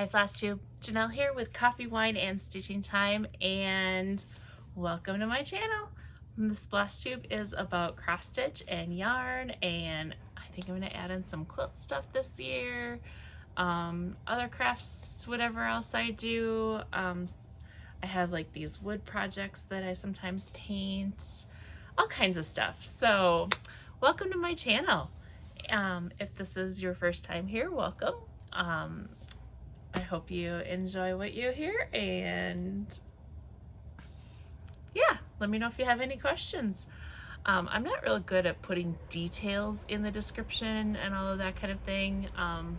Hi FlossTube, Janelle here with Coffee, Wine, and Stitching Time, and welcome to my channel. This FlossTube is about cross stitch and yarn, and I think I'm going to add in some quilt stuff this year, other crafts, whatever else I do. I have like these wood projects that I sometimes paint, all kinds of stuff. So welcome to my channel. If this is your first time here, welcome. I hope you enjoy what you hear, and yeah, let me know if you have any questions. I'm not real good at putting details in the description and all of that kind of thing,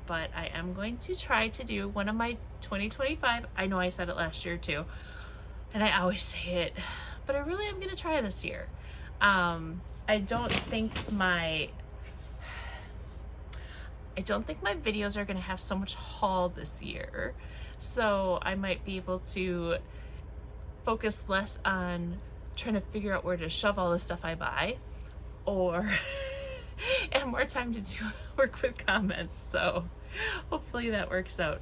but I am going to try to do one of my 2025, I know I said it last year too, and I always say it, but I really am going to try this year. I don't think my videos are going to have so much haul this year, so I might be able to focus less on trying to figure out where to shove all the stuff I buy, or and more time to work with comments. So hopefully that works out.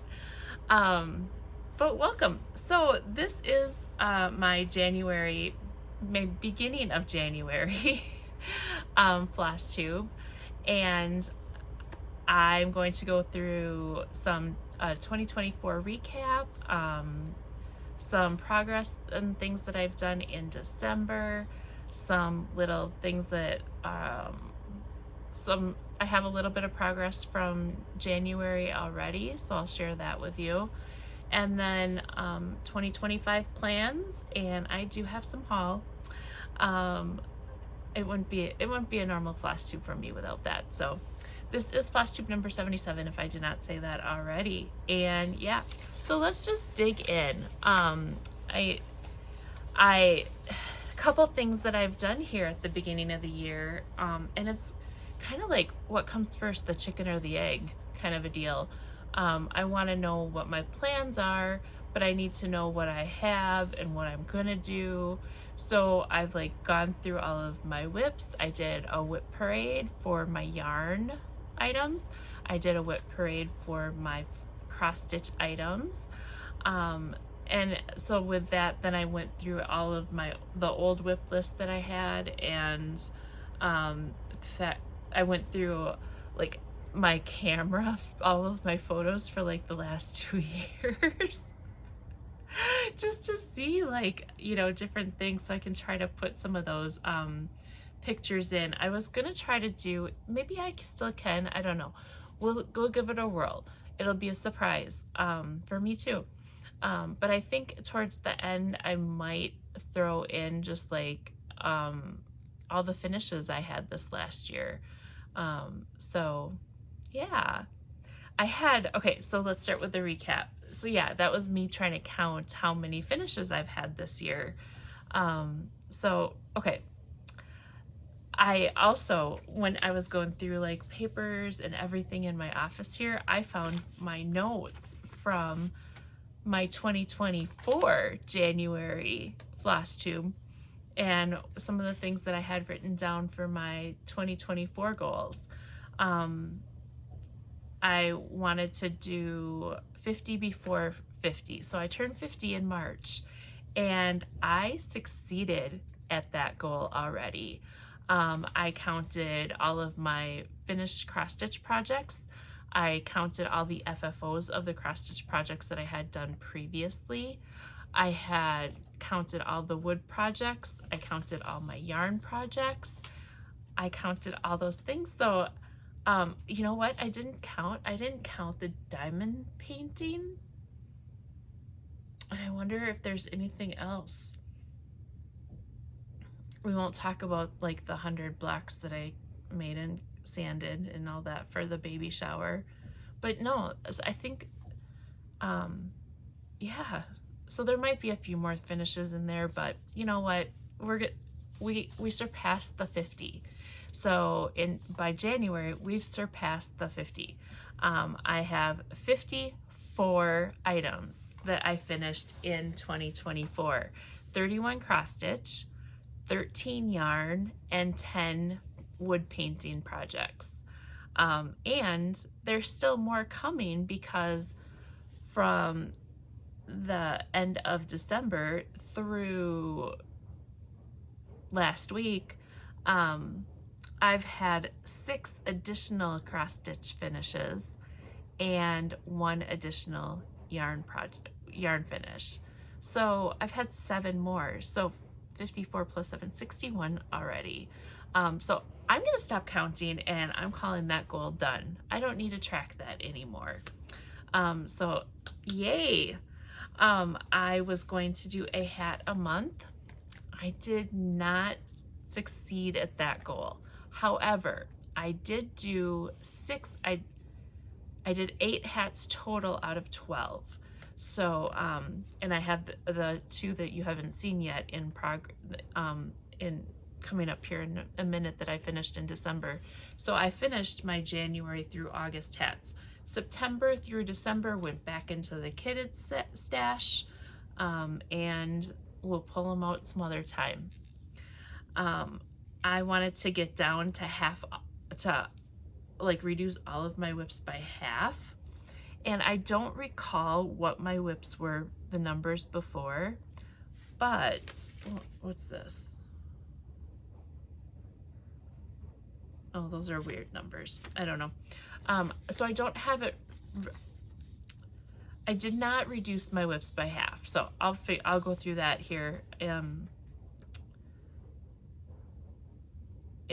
But welcome. So this is my beginning of January FlossTube, and I'm going to go through some 2024 recap, some progress and things that I've done in December, some little things that I have a little bit of progress from January already, so I'll share that with you. And then 2025 plans, and I do have some haul. It wouldn't be a normal FlossTube for me without that. So this is FlossTube number 77, if I did not say that already. And yeah, so let's just dig in. A couple things that I've done here at the beginning of the year, and it's kind of like what comes first, the chicken or the egg kind of a deal. I want to know what my plans are, but I need to know what I have and what I'm gonna do. So I've like gone through all of my whips. I did a whip parade for my yarn items. I did a whip parade for my cross stitch items. And so with that, then I went through all of the old whip list that I had, and I went through like my camera, all of my photos for like the last 2 years. Just to see, like, you know, different things, so I can try to put some of those pictures in. I was gonna try to do, maybe I still can, I don't know. We'll give it a whirl. It'll be a surprise for me too. But I think towards the end I might throw in just like all the finishes I had this last year. So yeah, okay, so let's start with the recap. So yeah, that was me trying to count how many finishes I've had this year. So okay, I also, when I was going through like papers and everything in my office here, I found my notes from my 2024 January FlossTube and some of the things that I had written down for my 2024 goals. I wanted to do 50 before 50. So I turned 50 in March, and I succeeded at that goal already. I counted all of my finished cross stitch projects. I counted all the FFOs of the cross stitch projects that I had done previously. I had counted all the wood projects. I counted all my yarn projects. I counted all those things. So you know what I didn't count the diamond painting, and I wonder if there's anything else. We won't talk about like the 100 blocks that I made and sanded and all that for the baby shower, but no, I think yeah, so there might be a few more finishes in there, but you know what, we surpassed the 50. So by January, we've surpassed the 50. I have 54 items that I finished in 2024. 31 cross stitch, 13 yarn, and 10 wood painting projects. And there's still more coming because from the end of December through last week, I've had 6 additional cross stitch finishes and 1 additional yarn finish. So I've had 7 more. So 54 plus 7, 61 already. So I'm gonna stop counting, and I'm calling that goal done. I don't need to track that anymore. So yay. I was going to do a hat a month. I did not succeed at that goal. However, I did do 6, I did 8 hats total out of 12. So, and I have the 2 that you haven't seen yet in coming up here in a minute that I finished in December. So I finished my January through August hats. September through December went back into the kitted stash, and we'll pull them out some other time. I wanted to get down to reduce all of my whips by half. And I don't recall what my whips were, the numbers before, but what's this? Oh, those are weird numbers. I don't know. So I don't have it. I did not reduce my whips by half. So I'll go through that here in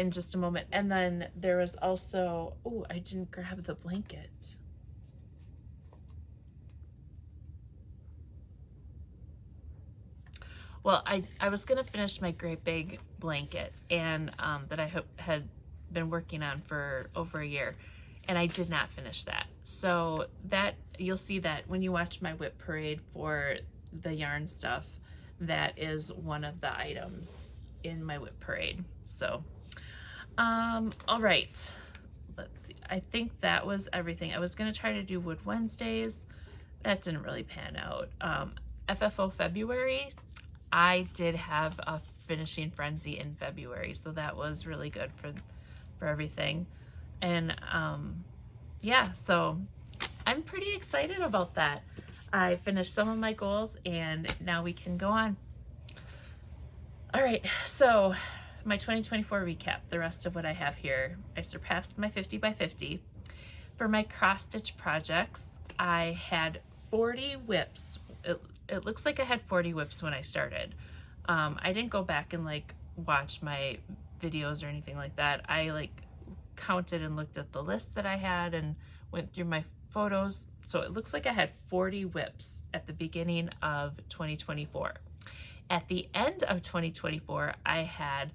just a moment. And then there was also, oh, I didn't grab the blanket. Well, I was gonna finish my great big blanket, and that I had been working on for over a year, and I did not finish that. So that, you'll see that when you watch my whip parade for the yarn stuff, that is one of the items in my whip parade. So all right, let's see. I think that was everything. I was gonna try to do Wood Wednesdays. That didn't really pan out. FFO February, I did have a finishing frenzy in February, so that was really good for everything. And yeah, so I'm pretty excited about that. I finished some of my goals, and now we can go on. All right, so my 2024 recap, the rest of what I have here. I surpassed my 50 by 50. For my cross stitch projects, I had 40 whips. It looks like I had 40 whips when I started. I didn't go back and watch my videos or anything like that. I counted and looked at the list that I had and went through my photos. So it looks like I had 40 whips at the beginning of 2024. At the end of 2024, I had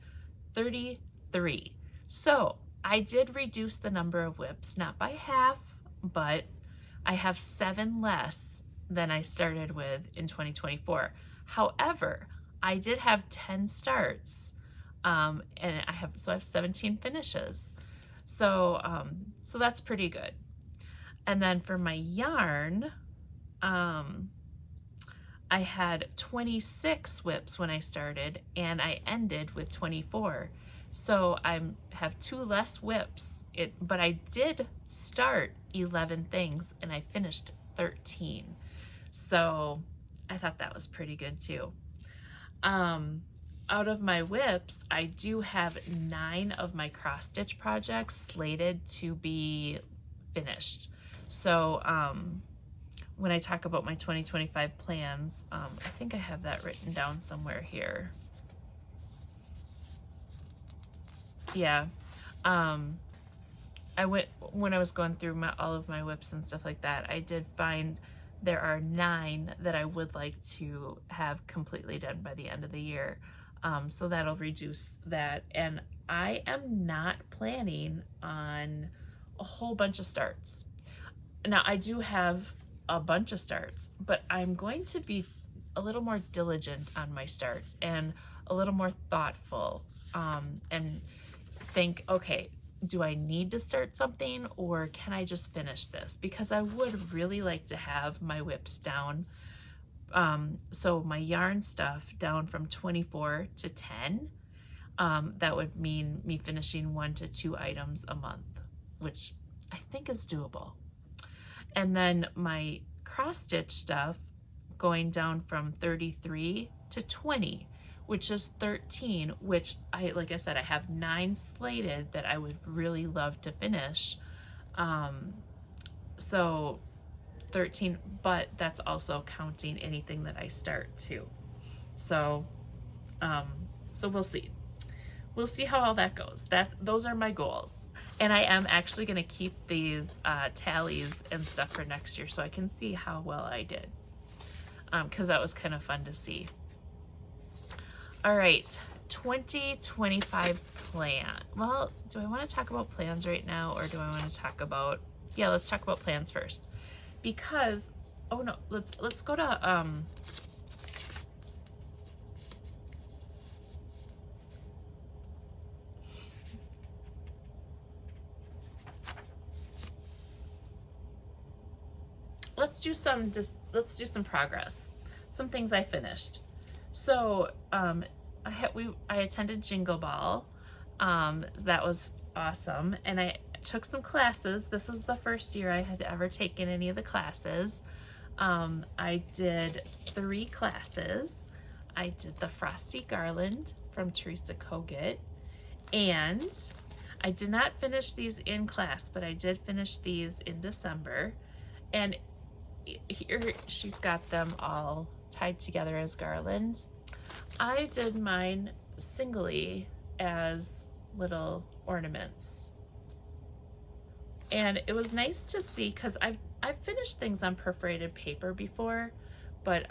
33. So I did reduce the number of whips, not by half, but I have 7 less than I started with in 2024. However, I did have 10 starts, and I have 17 finishes. So that's pretty good. And then for my yarn, I had 26 whips when I started, and I ended with 24. So I have 2 less whips, but I did start 11 things and I finished 13. So I thought that was pretty good too. Out of my whips, I do have 9 of my cross stitch projects slated to be finished. So when I talk about my 2025 plans, I think I have that written down somewhere here. Yeah. When I was going through all of my whips and stuff like that, I did find there are 9 that I would like to have completely done by the end of the year. So that'll reduce that. And I am not planning on a whole bunch of starts. Now, I do have a bunch of starts, but I'm going to be a little more diligent on my starts and a little more thoughtful, and think, okay, do I need to start something, or can I just finish this? Because I would really like to have my whips down. So my yarn stuff down from 24 to 10. That would mean me finishing 1 to 2 items a month, which I think is doable. And then my cross stitch stuff going down from 33 to 20, which is 13, which like I said, I have 9 slated that I would really love to finish. So 13, but that's also counting anything that I start too. So, so we'll see. We'll see how all that goes. Those are my goals. And I am actually going to keep these tallies and stuff for next year so I can see how well I did. Because that was kind of fun to see. All right, 2025 plan. Well, do I want to talk about plans right now, or do I want to talk about, yeah, let's talk about plans first. Because, oh no, let's go to, let's do some progress, some things I finished. So I attended Jingle Ball. That was awesome, and I took some classes. This was the first year I had ever taken any of the classes. I did 3 classes. I did the Frosty Garland from Teresa Kogut, and I did not finish these in class, but I did finish these in December. And here she's got them all tied together as garland. I did mine singly as little ornaments, and it was nice to see, because I've finished things on perforated paper before, but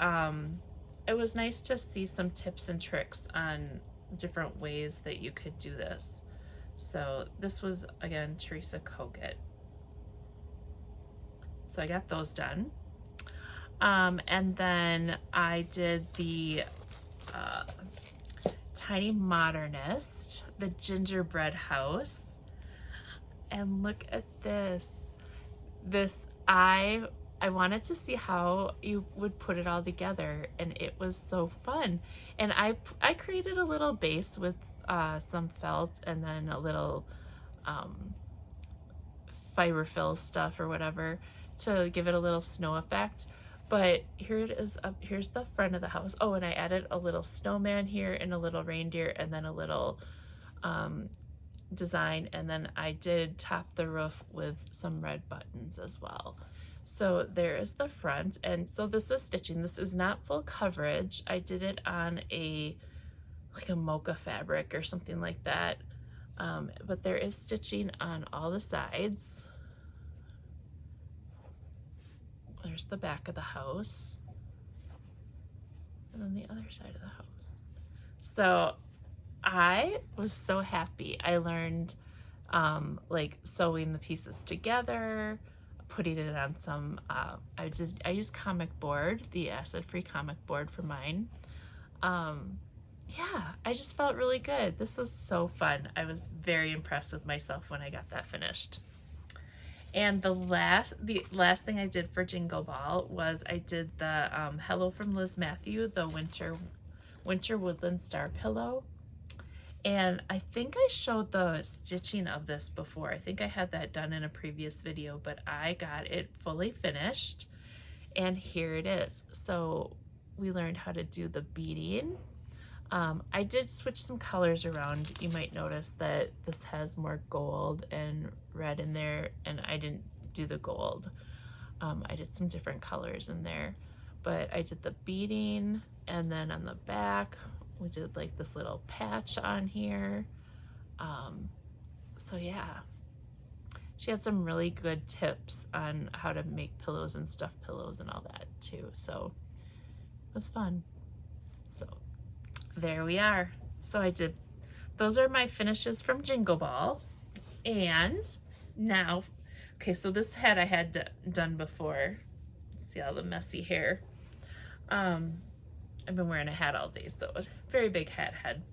it was nice to see some tips and tricks on different ways that you could do this. So this was, again, Teresa Kogut. So I got those done. And then I did the Tiny Modernist, the gingerbread house. And look at this. I wanted to see how you would put it all together, and it was so fun. And I created a little base with some felt and then a little fiberfill stuff or whatever to give it a little snow effect. But here it is. Here's the front of the house. Oh, and I added a little snowman here and a little reindeer and then a little design. And then I did top the roof with some red buttons as well. So there is the front. And so this is stitching. This is not full coverage. I did it on like a mocha fabric or something like that. But there is stitching on all the sides. There's the back of the house, and then the other side of the house. So I was so happy. I learned like sewing the pieces together, putting it on some, I used comic board, the acid-free comic board for mine. Yeah, I just felt really good. This was so fun. I was very impressed with myself when I got that finished. And the last thing I did for Jingle Ball was I did the Hello from Liz Matthew, the Winter Woodland Star Pillow. And I think I showed the stitching of this before. I think I had that done in a previous video, but I got it fully finished. And here it is. So we learned how to do the beading. I did switch some colors around. You might notice that this has more gold and red in there, and I didn't do the gold. I did some different colors in there, but I did the beading, and then on the back, we did like this little patch on here. So yeah, she had some really good tips on how to make pillows and stuffed pillows and all that too. So it was fun. So there we are. So those are my finishes from Jingle Ball. And now, okay, so this hat I had done before. See all the messy hair. I've been wearing a hat all day, so a very big hat head.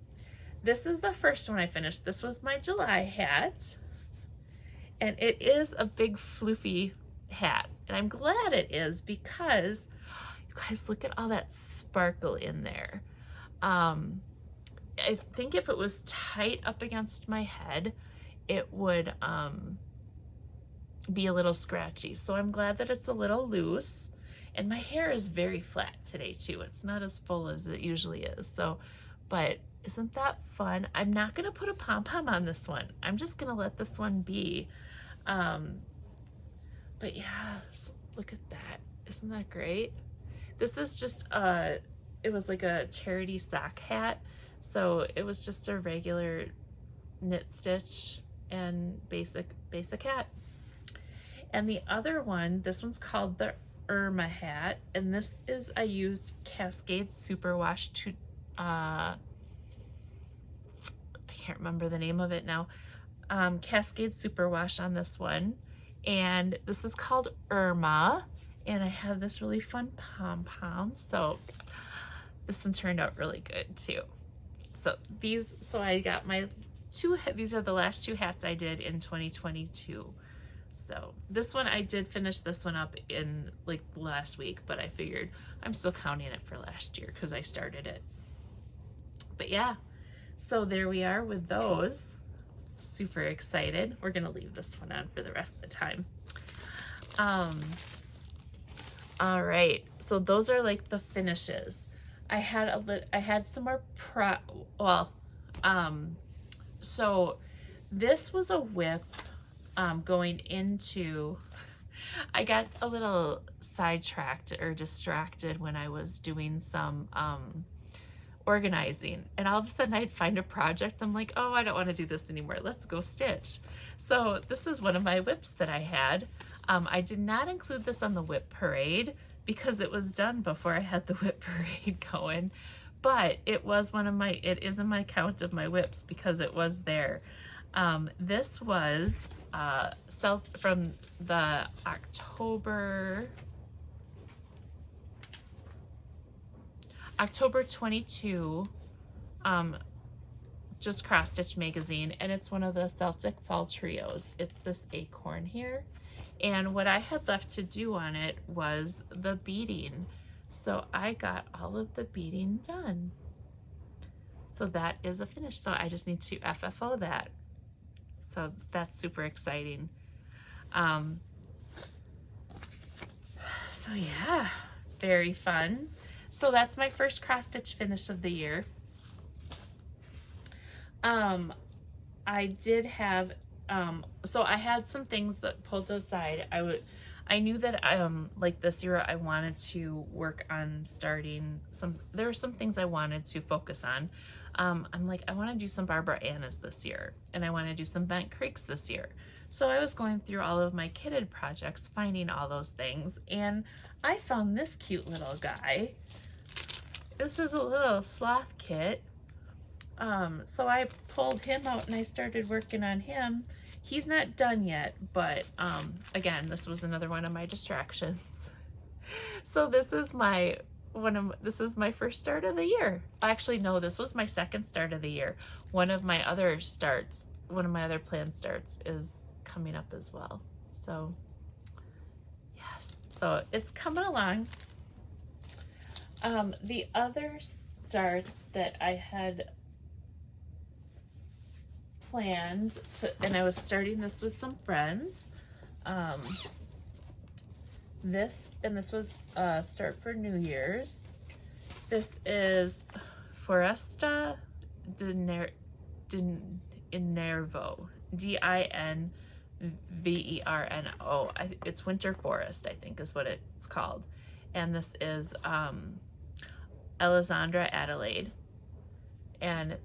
This is the first one I finished. This was my July hat. And it is a big floofy hat. And I'm glad it is, because you guys, look at all that sparkle in there. I think if it was tight up against my head, it would be a little scratchy. So I'm glad that it's a little loose. And my hair is very flat today too. It's not as full as it usually is. So, but isn't that fun? I'm not gonna put a pom-pom on this one. I'm just gonna let this one be. But yeah, so look at that. Isn't that great? This is just, it was like a charity sock hat. So it was just a regular knit stitch and basic hat. And the other one, this one's called the Irma hat. And this is, I used Cascade Superwash to, I can't remember the name of it now. Cascade Superwash on this one. And this is called Irma. And I have this really fun pom-pom. So this one turned out really good too. So I got my these are the last 2 hats I did in 2022. So this one, I did finish this one up in like last week, but I figured I'm still counting it for last year because I started it. But yeah, so there we are with those. Super excited. We're gonna leave this one on for the rest of the time. All right, so those are like the finishes. I had some more so this was a whip going into, I got a little sidetracked or distracted when I was doing some organizing, and all of a sudden I'd find a project. I'm like, oh, I don't want to do this anymore. Let's go stitch. So this is one of my whips that I had. I did not include this on the whip parade because it was done before I had the whip parade going, but it was it is in my count of my whips because it was there. This was from the October 22 just cross stitch magazine, and it's one of the Celtic fall trios. It's this acorn here, and what I had left to do on it was the beading, so I got all of the beading done. So that is a finish, so I just need to FFO that. So that's super exciting. So yeah, very fun. So that's my first cross stitch finish of the year. I did have, so I had some things that pulled aside. I knew that, like this year I wanted to work on starting there were some things I wanted to focus on. I'm like, I want to do some Barbara Anna's this year, and I want to do some Bent Creeks this year. So I was going through all of my kitted projects, finding all those things, and I found this cute little guy. This is a little sloth kit. So I pulled him out and I started working on him. He's not done yet, but again, this was another one of my distractions. So this is my first start of the year. Actually, no, this was my second start of the year. One of my other planned starts is coming up as well. So yes, so it's coming along. The other start that I had planned and I was starting this with some friends. This was a start for New Year's. This is Foresta de Nervo, Dinverno. It's Winter Forest, I think is what it's called. And this is Alessandra Adelaide. And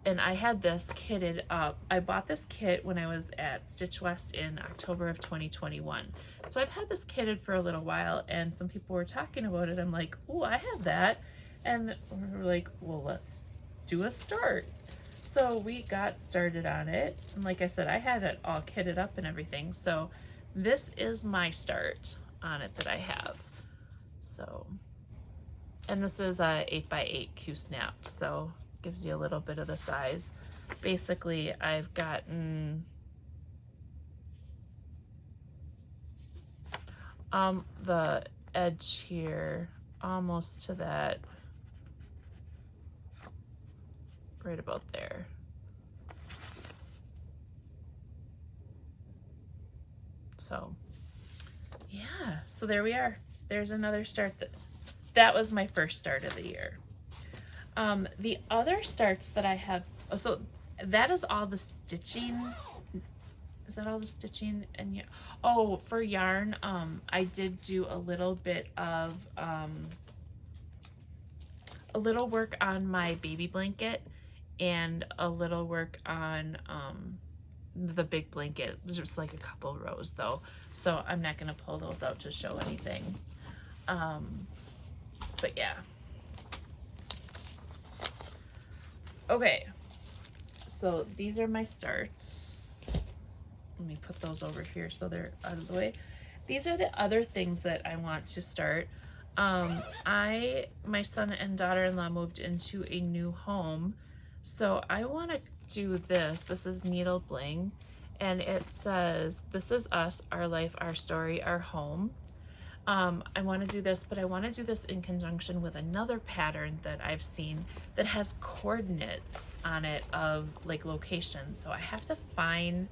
I had this kitted up. I bought this kit when I was at Stitch West in October of 2021. So I've had this kitted for a little while, and some people were talking about it. I'm like, oh, I have that. And we're like, well, let's do a start. So we got started on it. And like I said, I had it all kitted up and everything. So this is my start on it that I have. So, and this is a 8x8 Q-snap. So gives you a little bit of the size. Basically, I've gotten the edge here almost to that, right about there. So yeah, so there we are. there's another start. That was my first start of the year. The other starts that I have, so that is all the stitching. Is that all the stitching? And oh, for yarn, I did do a little bit of a little work on my baby blanket and a little work on the big blanket. There's just like a couple rows though, so I'm not gonna pull those out to show anything. But yeah. Okay, so these are my starts. Let me put those over here so they're out of the way. These are the other things that I want to start. My son and daughter-in-law moved into a new home, so I want to do this. This is Needle Bling, and it says, "This is us, our life, our story, our home." I want to do this, but I want to do this in conjunction with another pattern that I've seen that has coordinates on it of like locations. So I have to find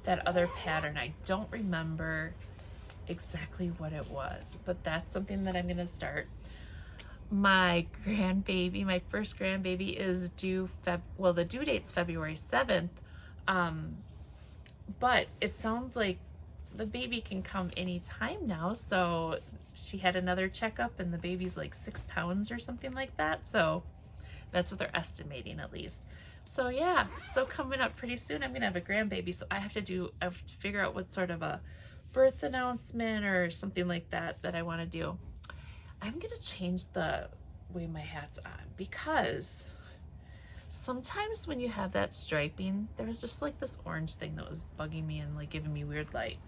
that other pattern. I don't remember exactly what it was, but that's something that I'm going to start. My grandbaby, my first grandbaby is due well, the due date's February 7th. But it sounds like the baby can come anytime now. So she had another checkup and the baby's like 6 pounds or something like that. So that's what they're estimating at least. So yeah, so coming up pretty soon, I'm gonna have a grandbaby. So I have to figure out what sort of a birth announcement or something like that I want to do. I'm gonna change the way my hat's on, because sometimes when you have that striping, there was just like this orange thing that was bugging me and like giving me weird light.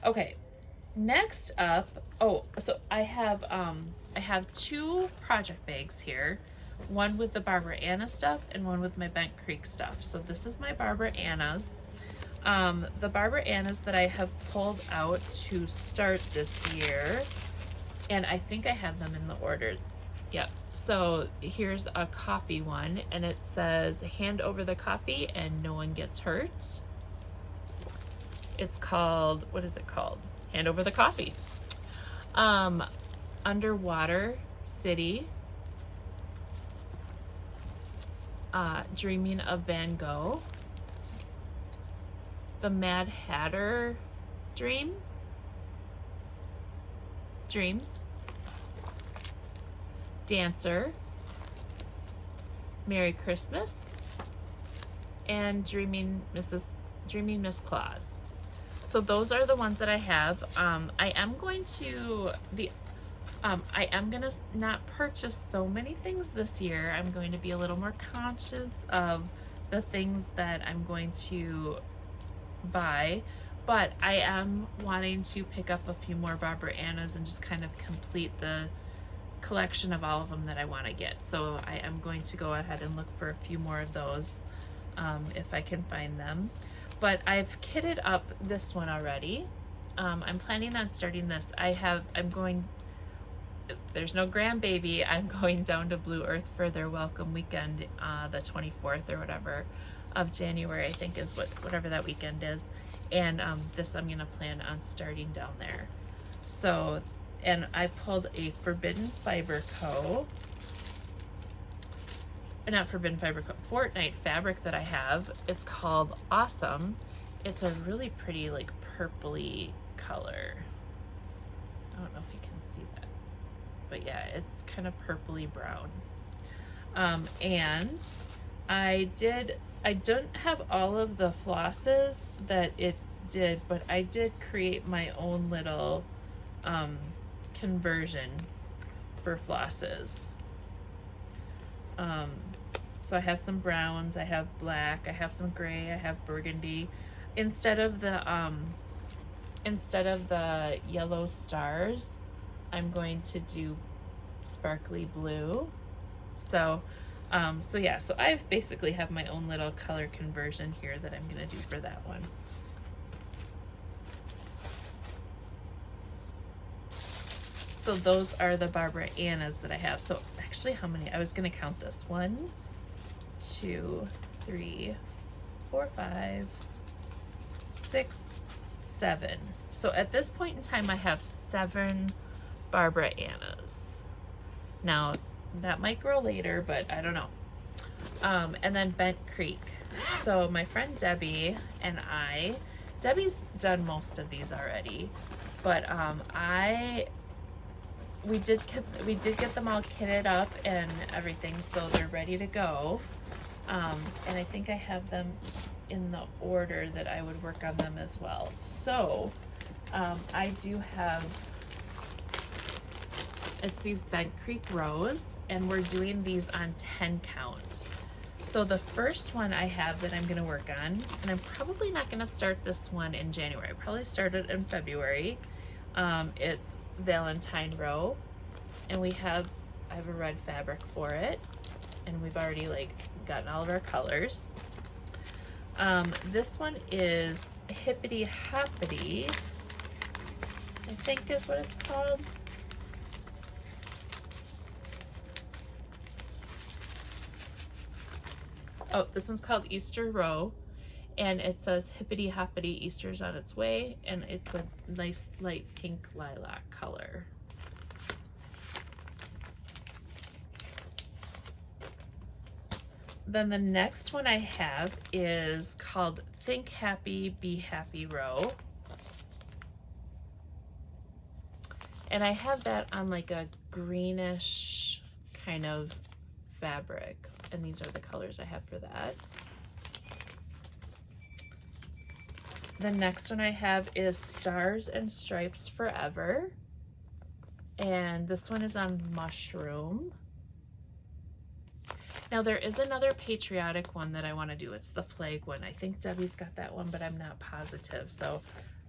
Okay, next up, oh, so I have 2 project bags here, one with the Barbara Anna stuff and one with my Bent Creek stuff. So this is my Barbara Anna's. The Barbara Anna's that I have pulled out to start this year, and I think I have them in the order. Yep. So here's a coffee one, and it says "Hand over the coffee and no one gets hurt." It's called, what is it called? Hand Over the Coffee. Underwater City. Dreaming of Van Gogh. The Mad Hatter Dreams. Dancer. Merry Christmas. And Dreaming Miss Claus. So those are the ones that I have. I am going to not purchase so many things this year. I'm going to be a little more conscious of the things that I'm going to buy, but I am wanting to pick up a few more Barbara Anna's and just kind of complete the collection of all of them that I want to get. So I am going to go ahead and look for a few more of those if I can find them. But I've kitted up this one already. I'm planning on starting this. There's no grandbaby. I'm going down to Blue Earth for their welcome weekend, the 24th or whatever of January, I think is whatever that weekend is. And this I'm gonna plan on starting down there. So, and I pulled a Forbidden Fiber Co. Not Forbidden Fiber Co. Fortnite fabric that I have. It's called Awesome. It's a really pretty like purpley color. I don't know if you can see that, but yeah, it's kind of purpley brown. And I don't have all of the flosses that it did, but I did create my own little conversion for flosses. So I have some browns, I have black, I have some gray, I have burgundy. Instead of the yellow stars, I'm going to do sparkly blue. So yeah, so I basically have my own little color conversion here that I'm gonna do for that one. So those are the Barbara Anna's that I have. So actually, how many? I was gonna count this. 1, 2, 3, 4, 5, 6, 7. So at this point in time, I have 7 Barbara Anna's. Now, that might grow later, but I don't know. And then Bent Creek. So my friend Debbie and Debbie's done most of these already, but we did get them all kitted up and everything, so they're ready to go. And I think I have them in the order that I would work on them as well. So I do have, it's these Bent Creek rows, and we're doing these on 10 count. So the first one I have that I'm gonna work on, and I'm probably not gonna start this one in January, I probably start it in February. It's Valentine row, and I have a red fabric for it, and we've already like gotten all of our colors. This one is Hippity Hoppity, I think is what it's called. Oh, this one's called Easter Row, and it says Hippity Hoppity, Easter's on its way, and it's a nice light pink lilac color. Then the next one I have is called Think Happy, Be Happy Row. And I have that on like a greenish kind of fabric, and these are the colors I have for that. The next one I have is Stars and Stripes Forever, and this one is on Mushroom. Now there is another patriotic one that I want to do. It's the flag one. I think Debbie's got that one, but I'm not positive, so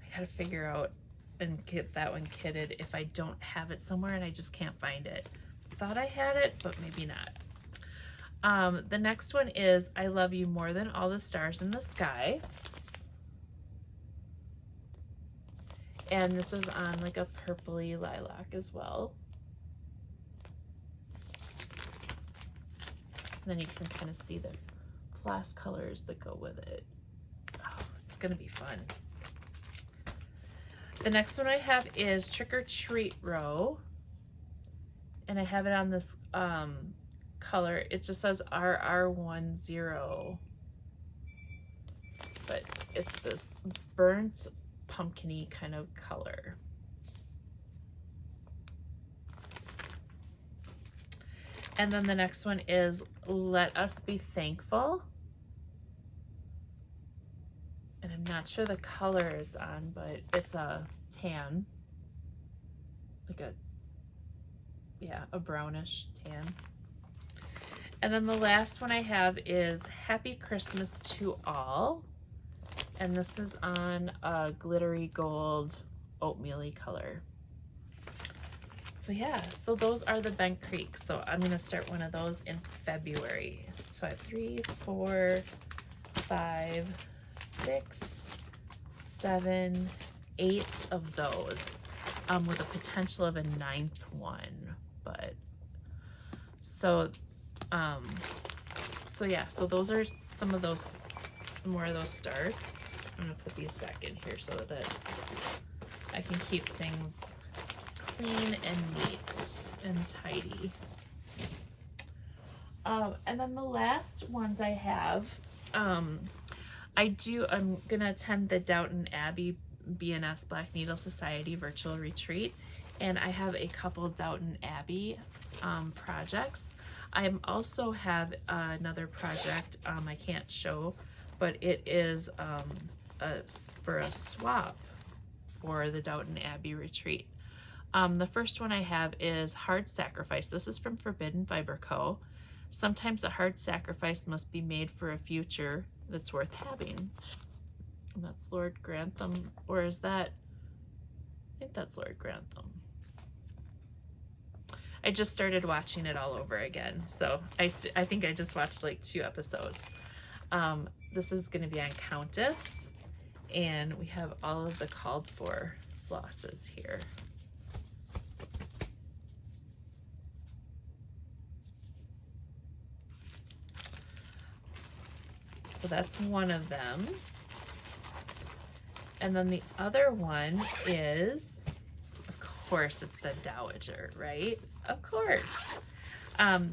I gotta figure out and get that one kitted if I don't have it somewhere and I just can't find it. Thought I had it, but maybe not. The next one is I Love You More Than All the Stars in the Sky. And this is on like a purpley lilac as well. And then you can kind of see the floss colors that go with it. Oh, it's gonna be fun. The next one I have is Trick or Treat Row. And I have it on this color. It just says RR10, but it's this burnt pumpkin-y kind of color. And then the next one is Let Us Be Thankful. And I'm not sure the color it's on, but it's a tan, like a brownish tan. And then the last one I have is Happy Christmas to All. And this is on a glittery gold oatmeal-y color. So yeah, so those are the Bent Creek. So I'm gonna start one of those in February. So I have 3, 4, 5, 6, 7, 8 of those, with a potential of a 9th one. But so yeah, so those are some more of those starts. I'm gonna put these back in here so that I can keep things clean and neat and tidy. And then the last ones I have, I'm gonna attend the Downton Abbey BNS Black Needle Society virtual retreat, and I have a couple Downton Abbey projects. I also have another project I can't show, but it is for a swap for the Downton Abbey retreat. The first one I have is Hard Sacrifice. This is from Forbidden Fiber Co. Sometimes a hard sacrifice must be made for a future that's worth having. And that's Lord Grantham, or is that, I think that's Lord Grantham. I just started watching it all over again, so I think I just watched like 2 episodes. This is going to be on Countess, and we have all of the called for flosses here. So that's one of them. And then the other one is, of course it's the Dowager, right? Of course. The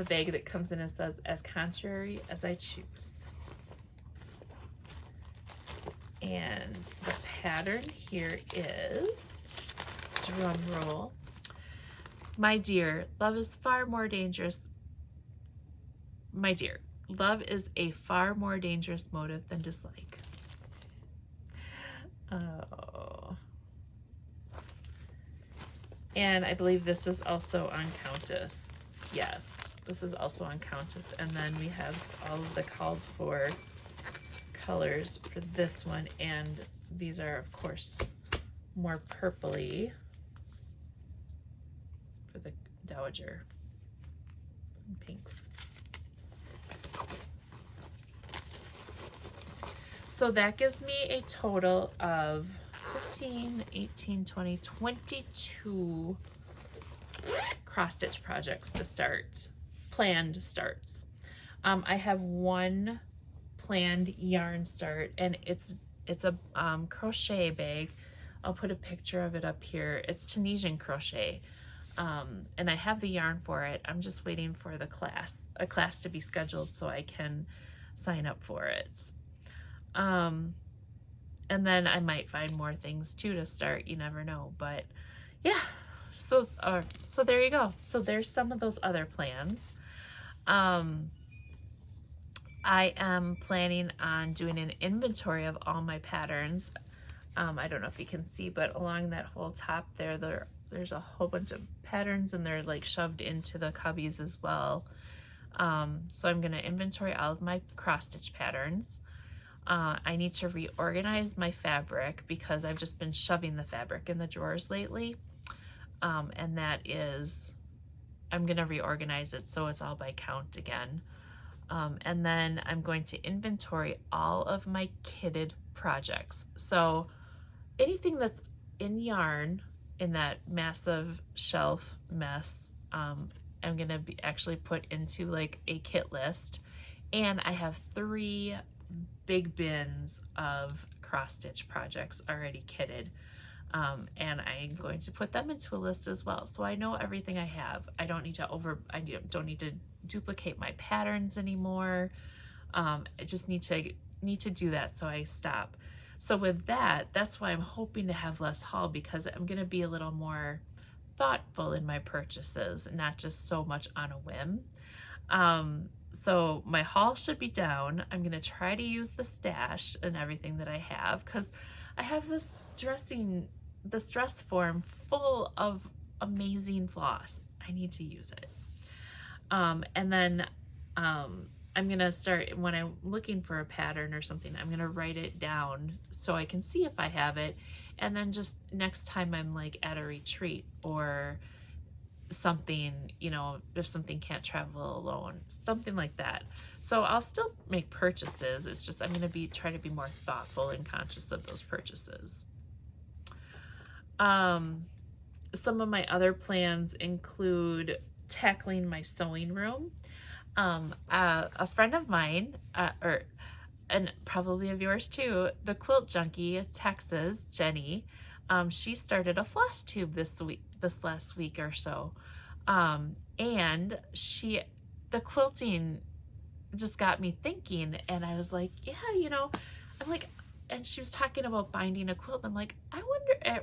bag that comes in, it says, as contrary as I choose. And the pattern here is, drum roll, my dear, love is far more dangerous. My dear, love is a far more dangerous motive than dislike. Oh. And I believe this is also on Countess. Yes, this is also on Countess. And then we have all of the called for colors for this one. And these are, of course, more purpley for the Dowager and pinks. So that gives me a total of 15, 18, 20, 22 cross-stitch projects to start, planned starts. I have one planned yarn start, and it's a crochet bag. I'll put a picture of it up here. It's Tunisian crochet, and I have the yarn for it. I'm just waiting for a class to be scheduled so I can sign up for it. And then I might find more things too to start. You never know, but yeah. So there you go. So there's some of those other plans. I am planning on doing an inventory of all my patterns. I don't know if you can see, but along that whole top there's a whole bunch of patterns, and they're like shoved into the cubbies as well. So I'm going to inventory all of my cross stitch patterns. I need to reorganize my fabric because I've just been shoving the fabric in the drawers lately. And that is, I'm going to reorganize it so it's all by count again. And then I'm going to inventory all of my kitted projects. So anything that's in yarn in that massive shelf mess, I'm going to be actually put into like a kit list. And I have 3 big bins of cross stitch projects already kitted, and I'm going to put them into a list as well, so I know everything I have. I don't need to duplicate my patterns anymore. I just need to do that, so I stop. So with that, that's why I'm hoping to have less haul, because I'm going to be a little more thoughtful in my purchases, not just so much on a whim. So my haul should be down. I'm going to try to use the stash and everything that I have, because I have this dress form full of amazing floss. I need to use it. And then I'm going to start, when I'm looking for a pattern or something, I'm going to write it down so I can see if I have it. And then just next time I'm like at a retreat or something, you know, if something can't travel alone, something like that. So I'll still make purchases. It's just I'm going to try to be more thoughtful and conscious of those purchases. Some of my other plans include tackling my sewing room. A friend of mine, and probably of yours too, the quilt junkie, Texas, Jenny, she started a FlossTube this last week or so. And the quilting just got me thinking, and I was like, yeah, you know, I'm like, and she was talking about binding a quilt. I'm like, I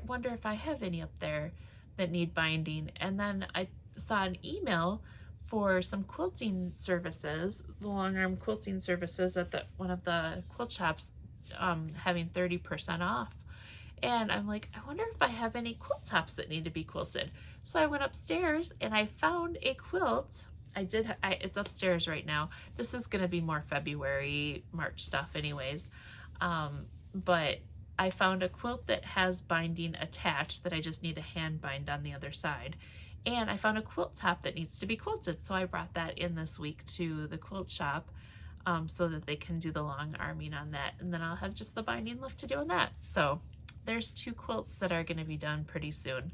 wonder if I have any up there that need binding. And then I saw an email for some quilting services, the long arm quilting services at one of the quilt shops, having 30% off. And I'm like, I wonder if I have any quilt tops that need to be quilted. So I went upstairs and I found a quilt. It's upstairs right now. This is gonna be more February, March stuff anyways. But I found a quilt that has binding attached that I just need to hand bind on the other side. And I found a quilt top that needs to be quilted. So I brought that in this week to the quilt shop, so that they can do the long arming on that. And then I'll have just the binding left to do on that. So there's 2 quilts that are gonna be done pretty soon.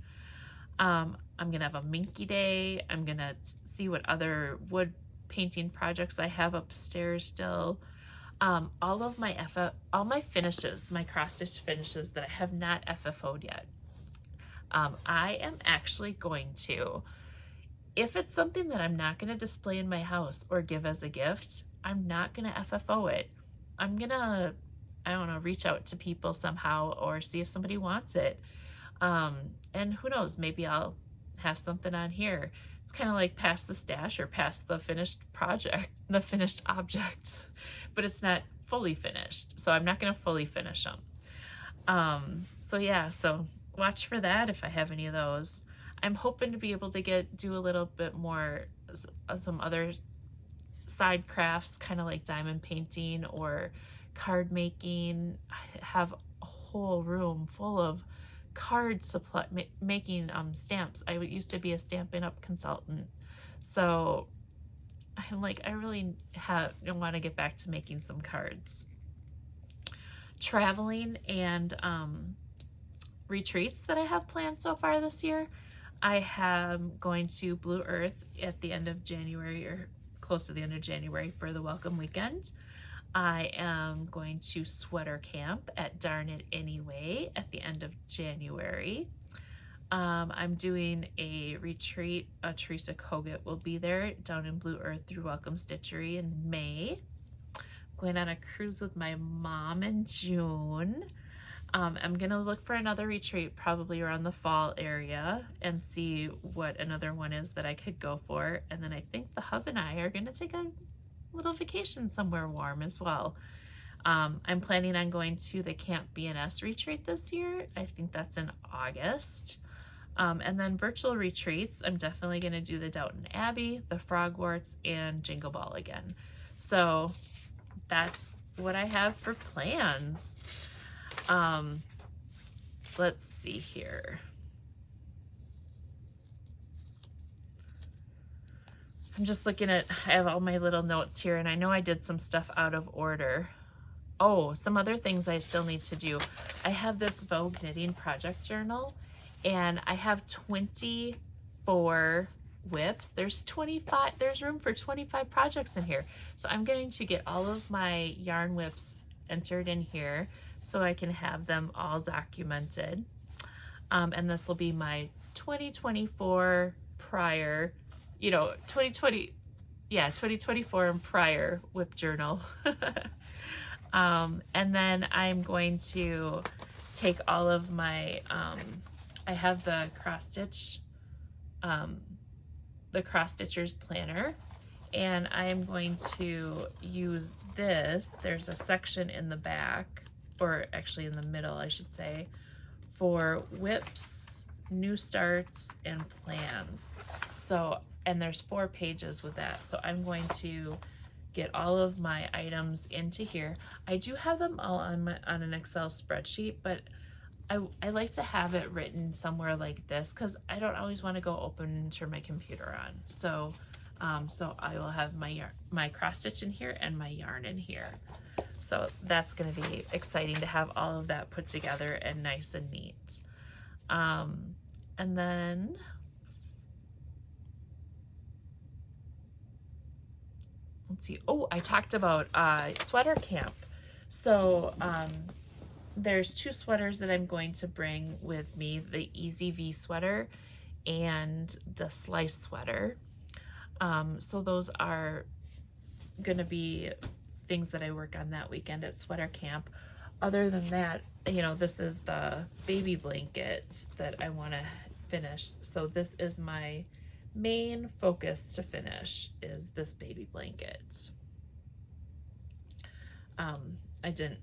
I'm gonna have a Minky Day. I'm gonna see what other wood painting projects I have upstairs still. All my finishes, my cross stitch finishes that I have not FFO'd yet. I am actually going to, if it's something that I'm not going to display in my house or give as a gift, I'm not going to FFO it. I'm going to, I don't know, reach out to people somehow or see if somebody wants it. And who knows, maybe I'll have something on here. It's kind of like pass the stash or pass the finished project, the finished object, but it's not fully finished. So I'm not going to fully finish them. So yeah, so watch for that if I have any of those. I'm hoping to be able to do a little bit more, some other side crafts, kind of like diamond painting or card making. I have a whole room full of card supply, making stamps. I used to be a Stampin' Up! Consultant. So I'm like, I really want to get back to making some cards. Traveling and retreats that I have planned so far this year. I am going to Blue Earth at the end of January, or close to the end of January, for the welcome weekend. I am going to Sweater Camp at Darn It Anyway at the end of January. I'm doing a retreat. Teresa Kogut will be there down in Blue Earth through Welcome Stitchery in May. Going on a cruise with my mom in June. I'm gonna look for another retreat probably around the fall area and see what another one is that I could go for. And then I think the hub and I are gonna take a little vacation somewhere warm as well. I'm planning on going to the Camp BNS retreat this year. I think that's in August. And then virtual retreats, I'm definitely gonna do the Downton Abbey, the Frogwarts, and Jingle Ball again. So that's what I have for plans. Let's see here. I'm just looking at, I have all my little notes here, and I know I did some stuff out of order. Oh, some other things I still need to do. I have this Vogue knitting project journal, and I have 24 whips. There's room for 25 projects in here. So I'm going to get all of my yarn whips entered in here so I can have them all documented. And this will be my 2024 prior, 2024 and prior whip journal. And then I'm going to take all of my, I have the cross stitcher's planner, and I'm going to use this. There's a section in the back, or actually in the middle, I should say, for whips, new starts, and plans. So, and there's 4 pages with that. So I'm going to get all of my items into here. I do have them all on an Excel spreadsheet, but I like to have it written somewhere like this because I don't always want to go open and turn my computer on. So, so I will have my cross stitch in here and my yarn in here. So that's going to be exciting to have all of that put together and nice and neat. And then let's see. Oh, I talked about sweater camp. So there's 2 sweaters that I'm going to bring with me, the Easy V sweater and the Slice sweater. So those are going to be things that I work on that weekend at sweater camp. Other than that, this is the baby blanket that I want to finish. So this is my main focus to finish, is this baby blanket. I didn't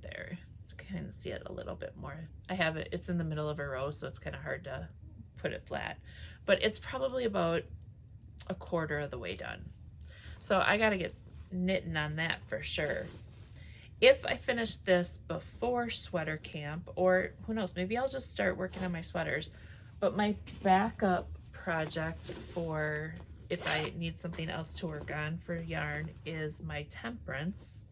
there to kind of see it a little bit more. I have it, it's in the middle of a row, so it's kind of hard to put it flat, but it's probably about a quarter of the way done. So I got to get knitting on that for sure. If I finish this before sweater camp, or who knows, maybe I'll just start working on my sweaters. But my backup project for if I need something else to work on for yarn is my Temperance,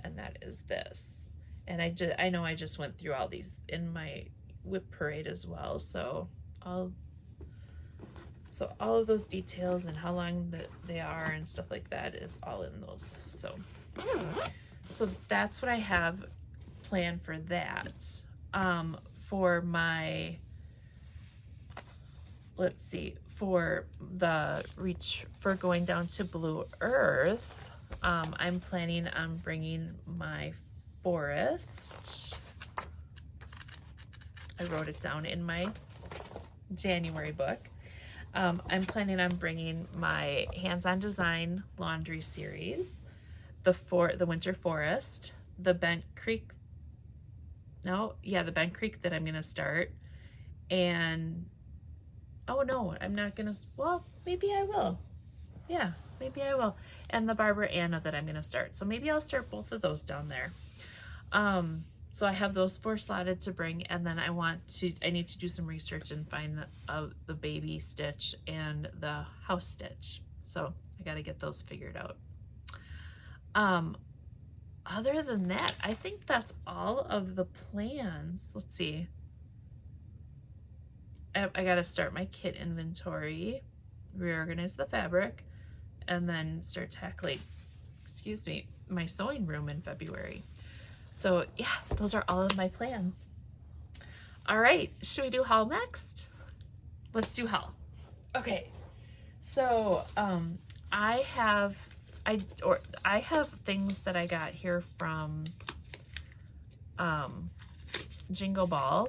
and that is this. And I know I just went through all these in my whip parade as well, so all of those details and how long that they are and stuff like that is all in those. So that's what I have planned for that. For my let's see, for the reach for going down to Blue Earth, I'm planning on bringing my forest. I wrote it down in my January book. I'm planning on bringing my hands-on design laundry series, the Winter Forest, the Bent Creek. The Bent Creek that I'm gonna start, and oh no, I'm not gonna. Well, maybe I will. Yeah, maybe I will. And the Barbara Anna that I'm gonna start. So maybe I'll start both of those down there. So I have those 4 slotted to bring, and then I need to do some research and find the baby stitch and the house stitch. So I got to get those figured out. Other than that, I think that's all of the plans. Let's see. I got to start my kit inventory, reorganize the fabric, and then start tackling, my sewing room in February. So yeah, those are all of my plans. All right, should we do haul next? Let's do haul. Okay, so I have things that I got here from Jingle Ball,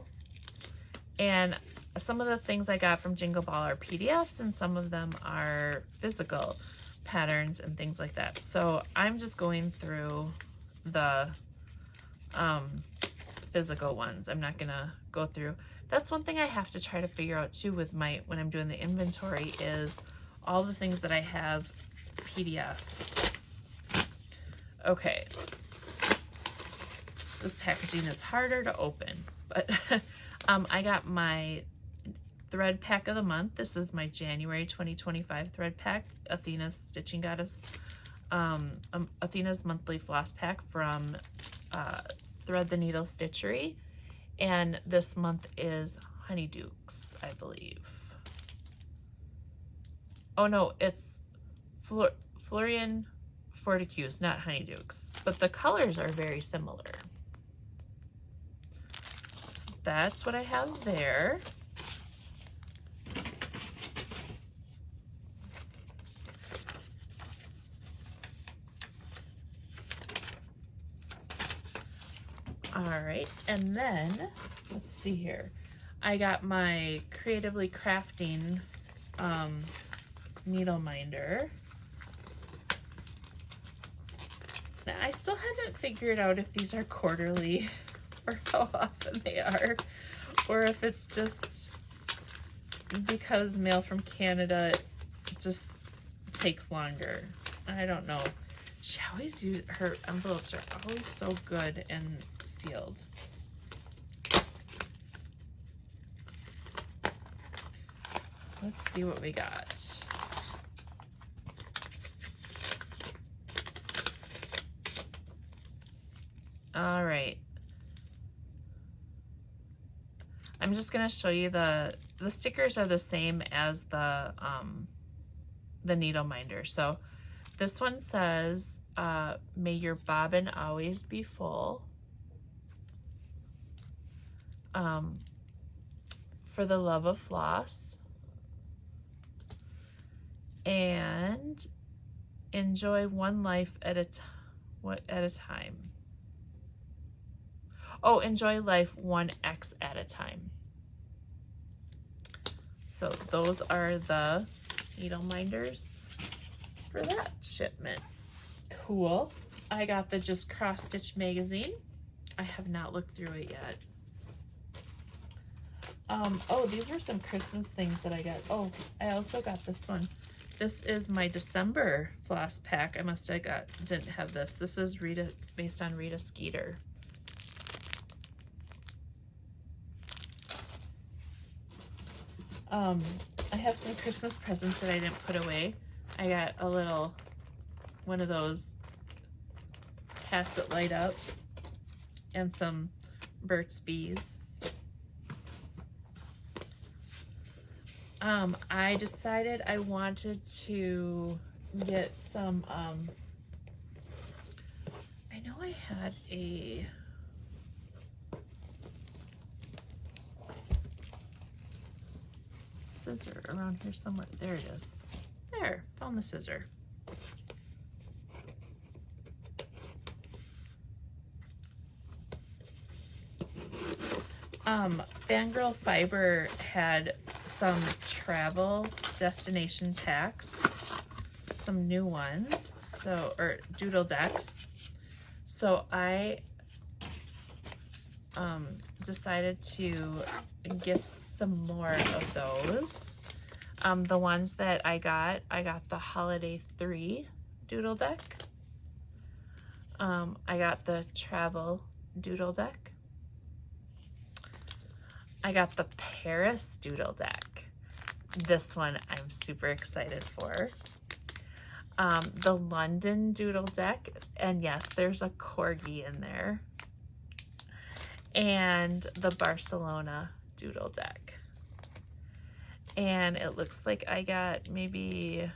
and some of the things I got from Jingle Ball are PDFs, and some of them are physical patterns and things like that. So I'm just going through the physical ones. I'm not gonna go through. That's one thing I have to try to figure out too with when I'm doing the inventory, is all the things that I have PDF. Okay, this packaging is harder to open, but I got my thread pack of the month. This is my January 2025 thread pack, Athena's Stitching Goddess, Athena's monthly floss pack from Thread the Needle Stitchery, and this month is Honeydukes, I believe. Oh no, it's Florian Fortitudes, not Honeydukes, but the colors are very similar. So that's what I have there. All right, and then let's see here. I got my Creatively Crafting needle minder. Now, I still haven't figured out if these are quarterly or how often they are, or if it's just because mail from Canada just takes longer. I don't know. She always her envelopes are always so good and sealed. Let's see what we got. All right. I'm just gonna show you the stickers are the same as the needle minder. So this one says, may your bobbin always be full. For the love of floss. And enjoy one life at a time. Oh, enjoy life 1x at a time. So those are the needle minders for that shipment. Cool. I got the Just Cross Stitch magazine. I have not looked through it yet. Oh, these are some Christmas things that I got. Oh, I also got this one. This is my December floss pack. I must have didn't have this. This is based on Rita Skeeter. I have some Christmas presents that I didn't put away. I got a little, one of those hats that light up, and some Burt's Bees. I decided I wanted to get some, I know I had scissor around here somewhere. There it is. There, found the scissor. Fangirl Fiber had some travel destination packs, some new ones, so, or doodle decks. So I decided to get some more of those. The ones that I got the Holiday 3 doodle deck. I got the Travel doodle deck. I got the Paris doodle deck. This one I'm super excited for. The London doodle deck, and yes, there's a corgi in there. And the Barcelona doodle deck. And it looks like I got maybe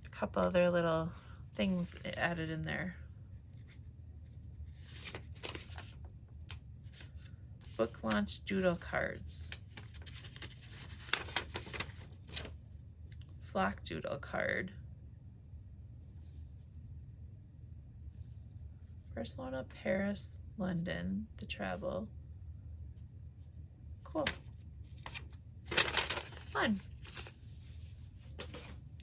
a couple other little things added in there. Book launch doodle cards. Flock doodle card. Barcelona, Paris, London, the travel. Cool. Fun.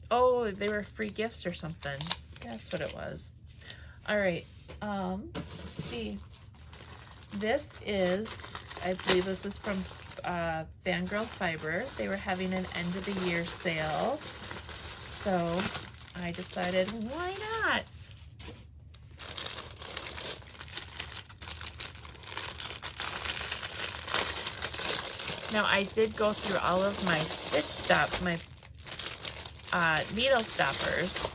Oh, they were free gifts or something. That's what it was. All right. Let's see. This is, I believe this is from Fangirl Fiber. They were having an end of the year sale. So I decided, why not? Now I did go through all of my needle stoppers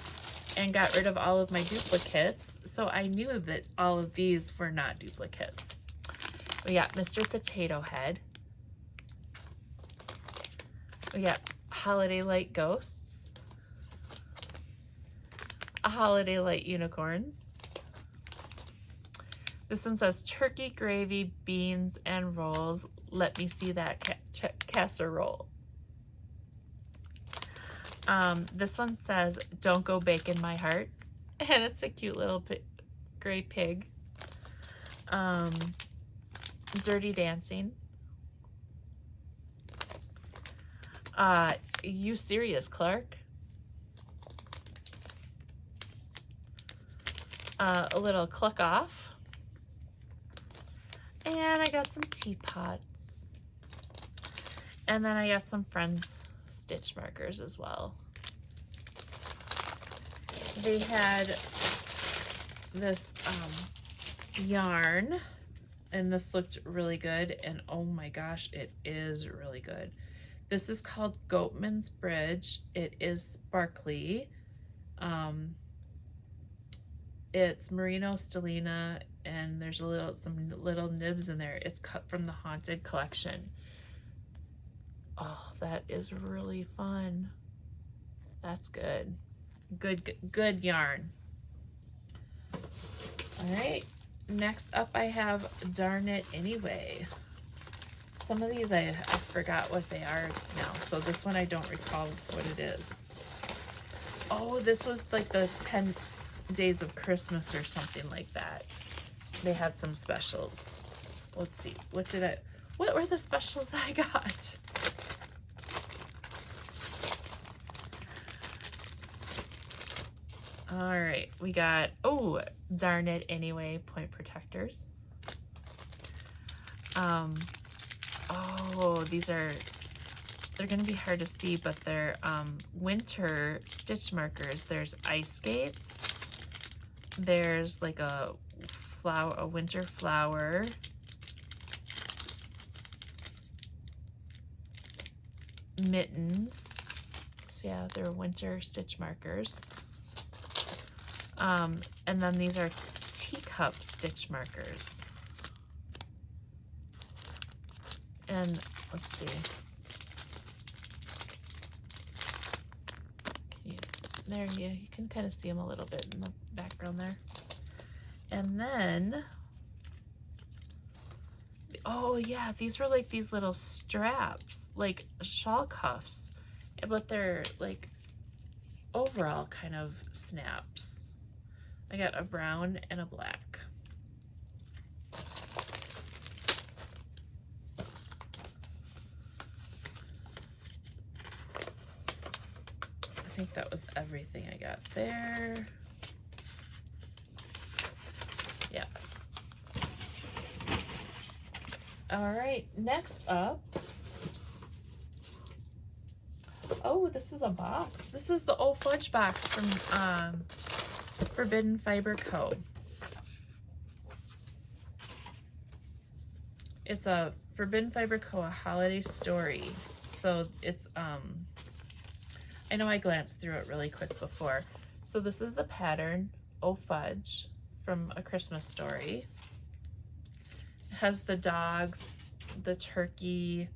and got rid of all of my duplicates. So I knew that all of these were not duplicates. We got Mr. Potato Head. We got Holiday Light Ghosts. A Holiday Light Unicorns. This one says turkey gravy, beans, and rolls. Let me see that casserole. This one says don't go bacon my heart. And it's a cute little gray pig. Dirty Dancing. You serious, Clark? A little Cluck Off. And I got some teapots. And then I got some Friends stitch markers as well. They had this yarn, and this looked really good, and oh my gosh, it is really good. This is called Goatman's Bridge. It is sparkly. It's merino stellina, and there's some little nibs in there. It's cut from the Haunted collection. Oh, that is really fun. That's good. Good yarn. All right, next up I have Darn It Anyway. Some of these I forgot what they are now, so this one I don't recall what it is. Oh, this was like the 10 days of Christmas or something like that. They had some specials. Let's see, what were the specials I got? All right, we got, oh, Darn It Anyway point protectors. Oh, they're gonna be hard to see, but they're winter stitch markers. There's ice skates. There's like a winter flower. Mittens. So yeah, they're winter stitch markers. And then these are teacup stitch markers. And let's see. There, yeah, you can kind of see them a little bit in the background there. And then Oh yeah, these were like these little straps, like shawl cuffs, but they're like overall kind of snaps. I got a brown and a black. I think that was everything I got there. Yeah. All right, next up. Oh, this is a box. This is the old fudge box from Forbidden Fiber Co. It's a Forbidden Fiber Co. a holiday story. So it's I know I glanced through it really quick before. So this is the pattern, Oh Fudge, from A Christmas Story. It has the dogs, the turkey,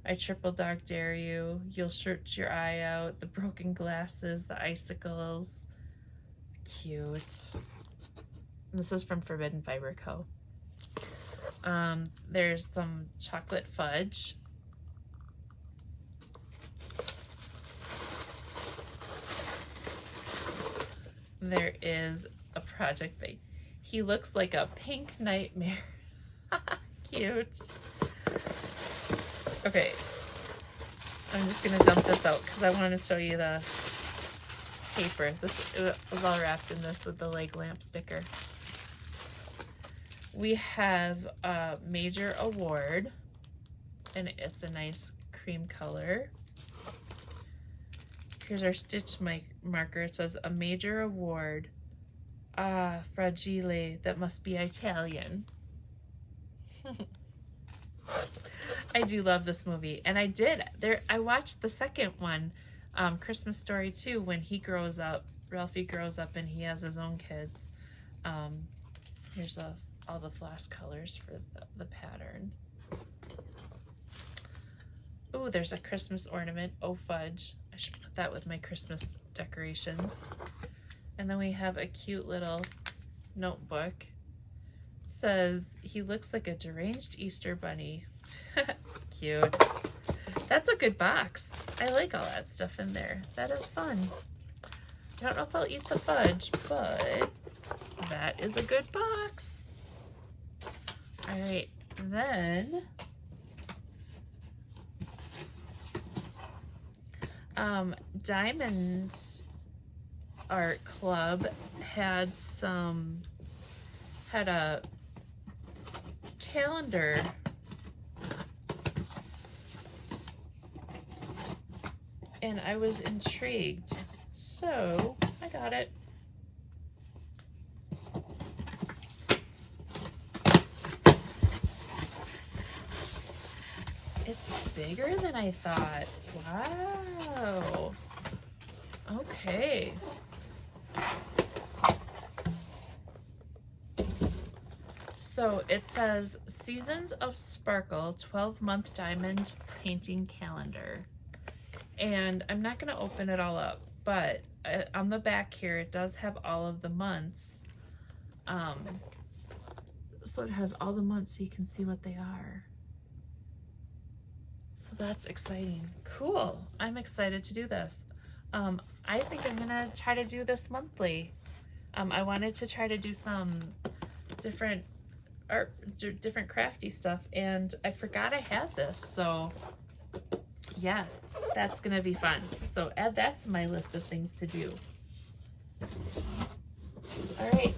I triple dog dare you, you'll search your eye out, the broken glasses, the icicles. Cute. And this is from Forbidden Fiber Co. There's some chocolate fudge. There is a project by, he looks like a pink nightmare. Cute. Okay, I'm just gonna dump this out because I want to show you the paper. This was all wrapped in this with the leg lamp sticker. We have a major award, and it's a nice cream color. Here's our stitch marker. It says a major award. Ah, fragile, that must be Italian. I do love this movie, and I watched the second one, Christmas Story 2, when he grows up, Ralphie grows up and he has his own kids. Here's all the floss colors for the pattern. Oh, there's a Christmas ornament, Oh Fudge. I should put that with my Christmas decorations. And then we have a cute little notebook. It says, he looks like a deranged Easter bunny. Cute. That's a good box. I like all that stuff in there. That is fun. I don't know if I'll eat the fudge, but that is a good box. All right, then Diamond Art Club had a calendar and I was intrigued, so I got it. It's bigger than I thought. Wow. Okay. So it says Seasons of Sparkle 12-month diamond painting calendar. And I'm not going to open it all up, but on the back here it does have all of the months. So it has all the months so you can see what they are. So that's exciting. Cool. I'm excited to do this. I think I'm gonna try to do this monthly. I wanted to try to do some different art, different crafty stuff, and I forgot I had this. So yes, that's gonna be fun. So add that to my list of things to do. All right,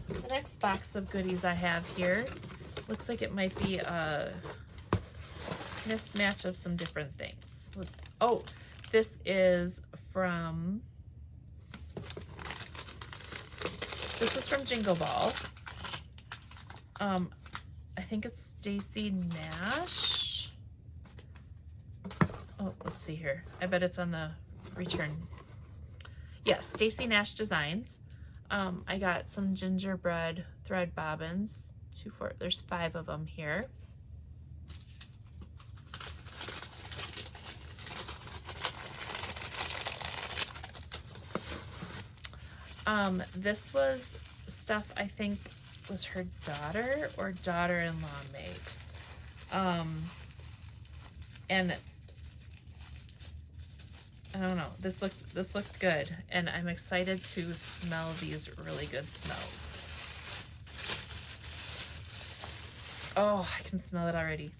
the next box of goodies I have here looks like it might be a mismatch of some different things. Oh, this is from Jingle Ball. I think it's Stacy Nash. Oh, let's see here. I bet it's on the return. Yes, Stacy Nash Designs. I got some gingerbread thread bobbins. There's 5 of them here. This was stuff I think was her daughter or daughter-in-law makes. And I don't know, this looked good, and I'm excited to smell these really good smells. Oh, I can smell it already.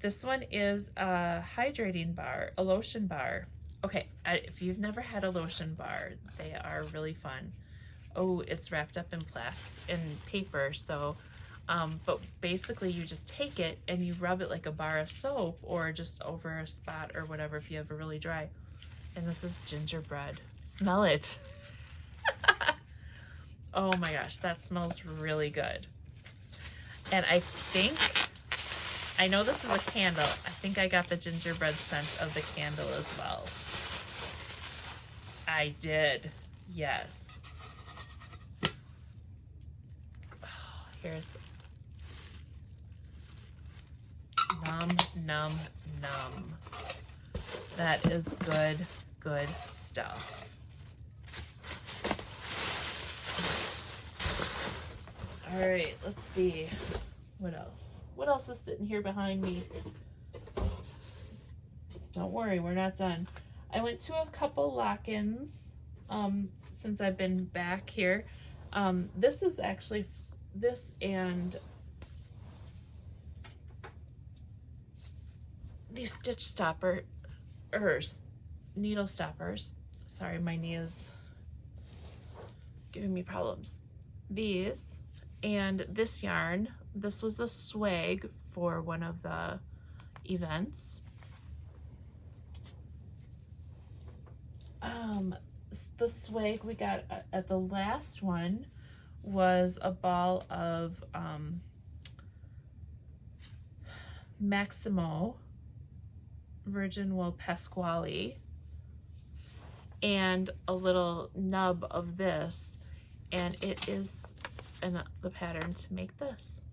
This one is a hydrating bar, a lotion bar. Okay, if you've never had a lotion bar, they are really fun. Oh, it's wrapped up in paper, so, but basically you just take it and you rub it like a bar of soap or just over a spot or whatever if you have a really dry. And this is gingerbread. Smell it. Oh my gosh, that smells really good. And I know this is a candle. I think I got the gingerbread scent of the candle as well. I did, yes. Oh, here's Num, num, num. That is good, good stuff. All right, let's see. What else? What else is sitting here behind me? Don't worry, we're not done. I went to a couple lock-ins since I've been back here. This is actually, this and these stitch stopper, or needle stoppers. Sorry, my knee is giving me problems. These and this yarn. This was the swag for one of the events. The swag we got at the last one was a ball of Maximo Virgin Wool Pasquale and a little nub of this, and it is in the pattern to make this.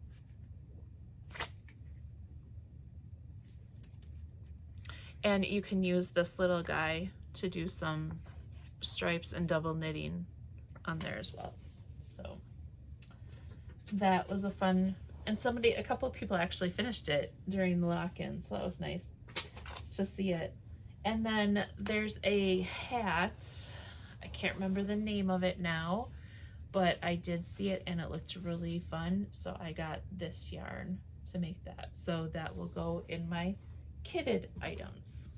And you can use this little guy to do some stripes and double knitting on there as well. So that was a fun, and a couple of people actually finished it during the lock-in, so that was nice to see it. And then there's a hat, I can't remember the name of it now, but I did see it and it looked really fun, so I got this yarn to make that. So that will go in my kitted items.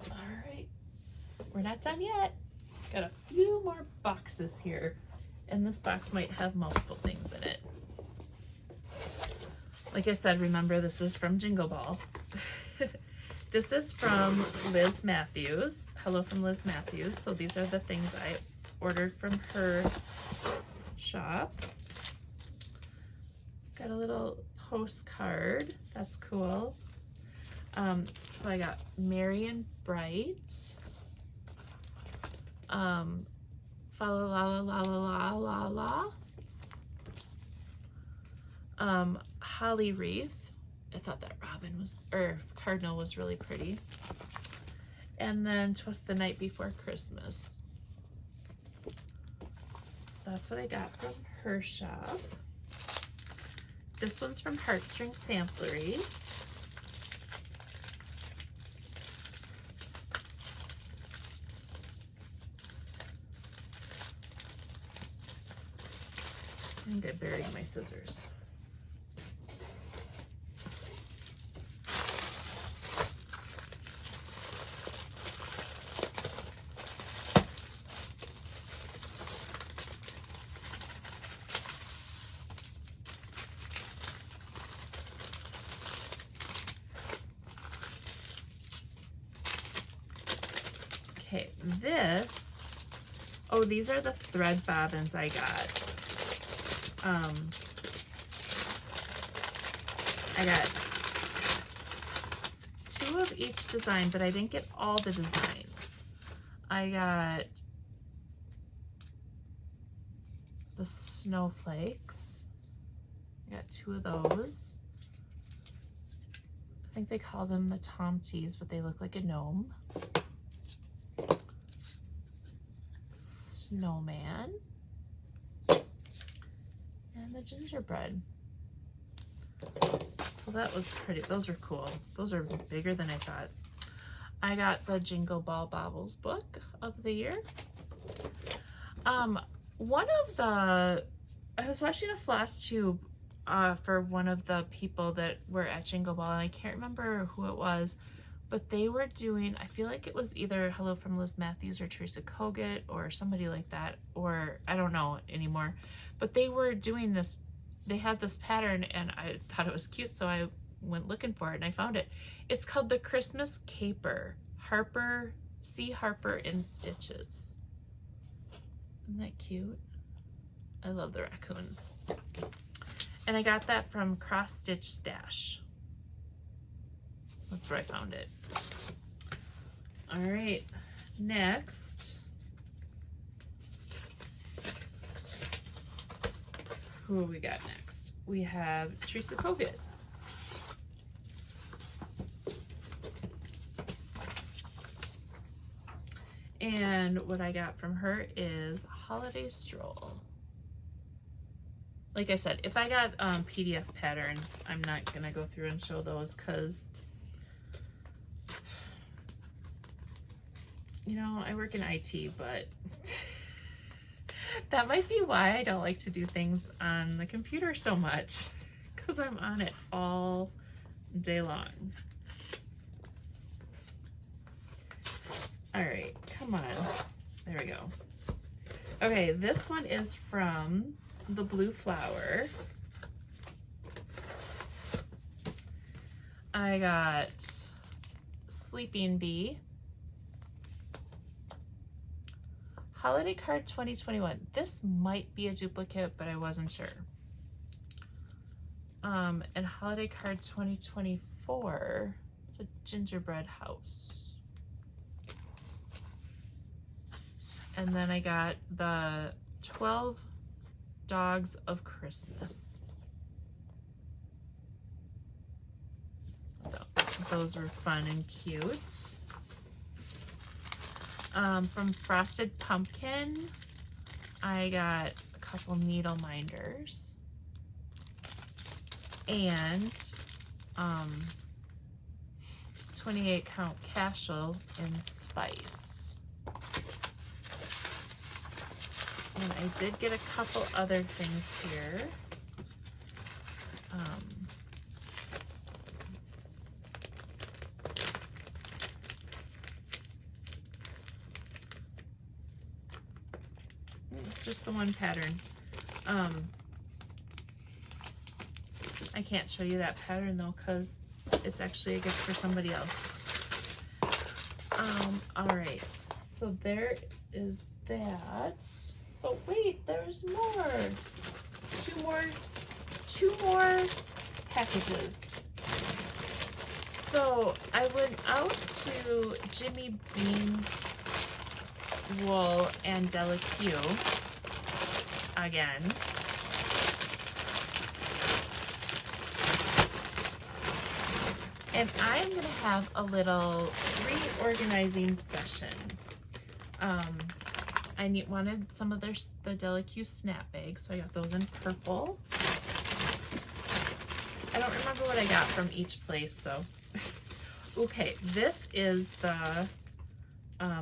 All right, we're not done yet. Got a few more boxes here, and this box might have multiple things in it. Like I said, remember this is from Jingle Ball. This is from Liz Matthews. Hello from Liz Matthews. So these are the things I ordered from her shop. Got a little postcard. That's cool. So I got Merry and Bright. Fa la la la la la la la la. Holly wreath. I thought that robin was, or cardinal was really pretty. And then 'Twas the Night Before Christmas. So that's what I got from her shop. This one's from Heartstring Samplery. I think I buried my scissors. Okay, this, oh, these are the thread bobbins I got. I got 2 of each design, but I didn't get all the designs. I got the snowflakes. I got 2 of those. I think they call them the Tomties, but they look like a gnome. Snowman. and the gingerbread. So that was pretty. Those are cool. Those are bigger than I thought. I got the Jingle Ball Baubles book of the year. One of the, I was watching a FlossTube for one of the people that were at Jingle Ball, and I can't remember who it was, but they were doing, I feel like it was either Hello from Liz Matthews or Teresa Kogut or somebody like that, or I don't know anymore, but they were doing this, they had this pattern and I thought it was cute, so I went looking for it and I found it. It's called the Christmas Caper, Harper, C. Harper in Stitches. Isn't that cute? I love the raccoons. And I got that from Cross Stitch Stash. That's where I found it. All right, next. Who we got next? We have Teresa Kogut. And what I got from her is Holiday Stroll. Like I said, if I got PDF patterns, I'm not gonna go through and show those because, you know, I work in IT, but that might be why I don't like to do things on the computer so much, because I'm on it all day long. All right, come on. There we go. Okay, this one is from the Blue Flower. I got Sleeping Bee. Holiday Card 2021. This might be a duplicate, but I wasn't sure. And Holiday Card 2024. It's a gingerbread house. And then I got the 12 Dogs of Christmas. So those were fun and cute. From Frosted Pumpkin, I got a couple needle minders and 28 count cashel in spice. And I did get a couple other things here. Just the one pattern. I can't show you that pattern though, because it's actually a gift for somebody else. All right, so there is that. But wait, there's more. Two more packages. So I went out to Jimmy Bean's Wool and Delicue again. And I'm gonna have a little reorganizing session. I wanted some of the Delicue snap bags, so I got those in purple. I don't remember what I got from each place, so. Okay, this is the